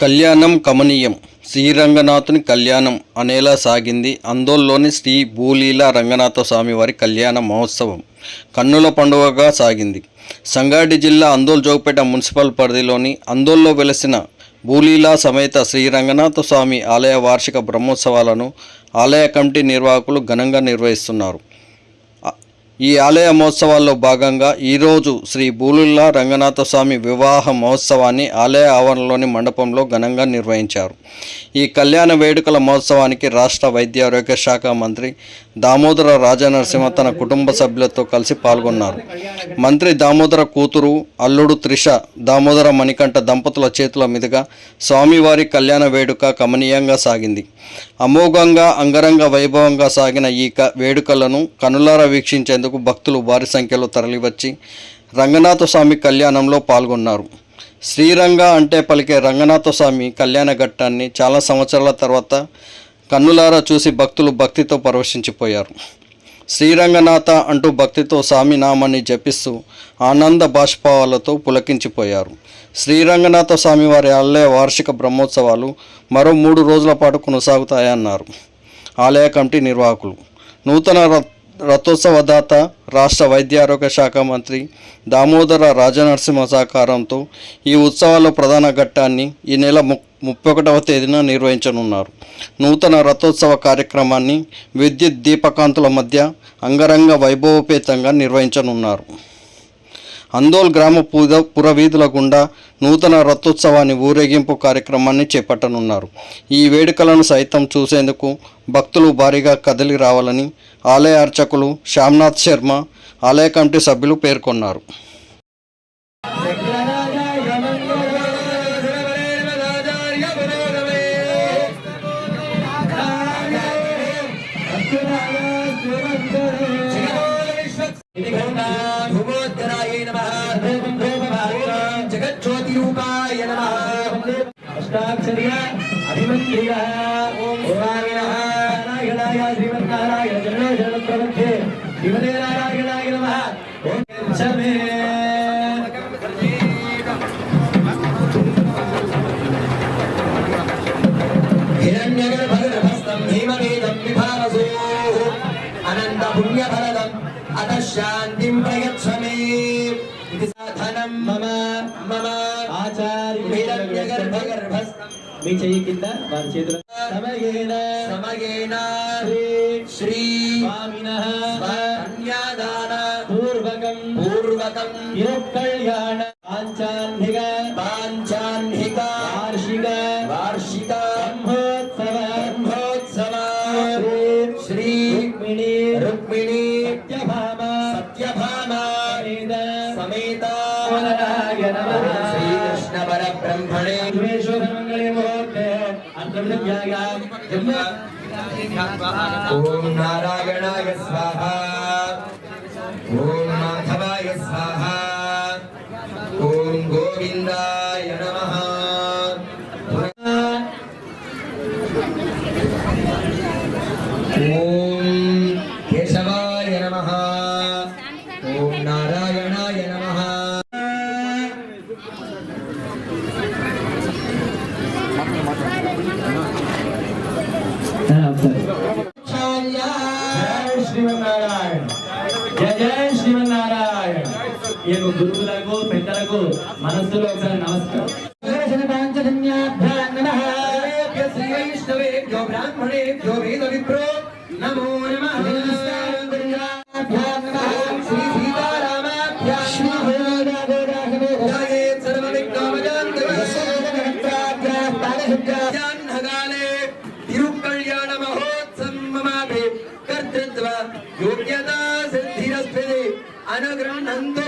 కళ్యాణం కమనీయం. శ్రీరంగనాథుని కళ్యాణం అనేలా సాగింది అందోల్లోని శ్రీ భూలీల రంగనాథ స్వామి వారి కళ్యాణ మహోత్సవం కన్నుల పండుగగా సాగింది. సంగారెడ్డి జిల్లా అందోల్ జోగుపేట మున్సిపల్ పరిధిలోని అందోల్లో వెలసిన భూలీలా సమేత శ్రీ రంగనాథ స్వామి ఆలయ వార్షిక బ్రహ్మోత్సవాలను ఆలయ కమిటీ నిర్వాహకులు ఘనంగా నిర్వహిస్తున్నారు. ఈ ఆలయ మహోత్సవాల్లో భాగంగా ఈరోజు శ్రీ భూలీల రంగనాథ స్వామి వివాహ మహోత్సవాన్ని ఆలయ ఆవరణలోని మండపంలో ఘనంగా నిర్వహించారు. ఈ కళ్యాణ వేడుకల మహోత్సవానికి రాష్ట్ర వైద్య ఆరోగ్య శాఖ మంత్రి దామోదర రాజనరసింహ తన కుటుంబ సభ్యులతో కలిసి పాల్గొన్నారు. మంత్రి దామోదర కూతురు అల్లుడు త్రిష దామోదర మణికంఠ దంపతుల చేతుల మీదుగా స్వామివారి కళ్యాణ వేడుక కమనీయంగా సాగింది. అమోఘంగా అంగరంగ వైభవంగా సాగిన ఈ వేడుకలను కనులారా వీక్షించేందుకు భక్తులు భారీ సంఖ్యలో తరలివచ్చి రంగనాథ స్వామి కళ్యాణంలో పాల్గొన్నారు. శ్రీరంగ అంటే పలికే రంగనాథ స్వామి కళ్యాణ ఘట్టాన్ని చాలా సంవత్సరాల తర్వాత కన్నులారా చూసి భక్తులు భక్తితో పరవశించిపోయారు. శ్రీరంగనాథ అంటూ భక్తితో స్వామి నామాన్ని జపిస్తూ ఆనంద బాష్పాలతో పులకించిపోయారు. శ్రీరంగనాథ స్వామి వారి ఆలయ వార్షిక బ్రహ్మోత్సవాలు మరో 3 రోజుల పాటు కొనసాగుతాయన్నారు ఆలయ కమిటీ నిర్వాహకులు. నూతన రథోత్సవదాత రాష్ట్ర వైద్య ఆరోగ్య శాఖ మంత్రి దామోదర రాజనరసింహ సహకారంతో ఈ ఉత్సవాల ప్రధాన ఘట్టాన్ని ఈ నెల 31వ తేదీన నిర్వహించనున్నారు. నూతన రథోత్సవ కార్యక్రమాన్ని విద్యుత్ దీపకాంతుల మధ్య అంగరంగ వైభవోపేతంగా నిర్వహించనున్నారు. అందోల్ గ్రామ పురవీధుల గుండా నూతన రథోత్సవాన్ని ఊరేగింపు కార్యక్రమాన్ని చేపట్టనున్నారు. ఈ వేడుకలను సైతం చూసేందుకు భక్తులు భారీగా కదిలి రావాలని ఆలయ అర్చకులు శ్యామ్నాథ్ శర్మ ఆలయ కమిటీ సభ్యులు పేర్కొన్నారు. శాంతిం ప్రయచ్చమే ఇది సాధనం మమ మమ ఆచార్య హిరణ్యగర్భగర్భస్థం మీ చెయ్యి కింద వారి చేతుల సమయేన సమయేన శ్రీ స్వామినః కన్యాదాన పూర్వకం పూర్వకం కళ్యాణ పాంచాన్హిక పాంచాన్హిక వార్షిక వార్షిక బ్రహ్మోత్సవ బ్రహ్మోత్సవ శ్రీ రుక్మిణీ రుక్మిణీ समेत श्री कृष्ण पर ब्रह्मणे मंगले मुहूर्ते ओम नारायणाय स्वाहा ओम माधवाय स्वाहा ओम गोविंदाय नमः ओम केशवाय नमः ओम नारायणाय नमः जय श्रीमन्नारायण जय श्रीमन्नारायण ये गुरुकुలకు పెద్దలకు మనస్సులో ఒకసారి నమస్కారం పాంచజన్యాభ్యాం నమః శ్రీ వైష్ణవేభ్యో బ్రాహ్మణేభ్యో వేద విప్రో నమో నమః తిరుకళ్యాణ మహోత్సవమాపి కర్తృత్వ యోగ్యతా సిద్ధిరస్తి అనుగ్రహంతో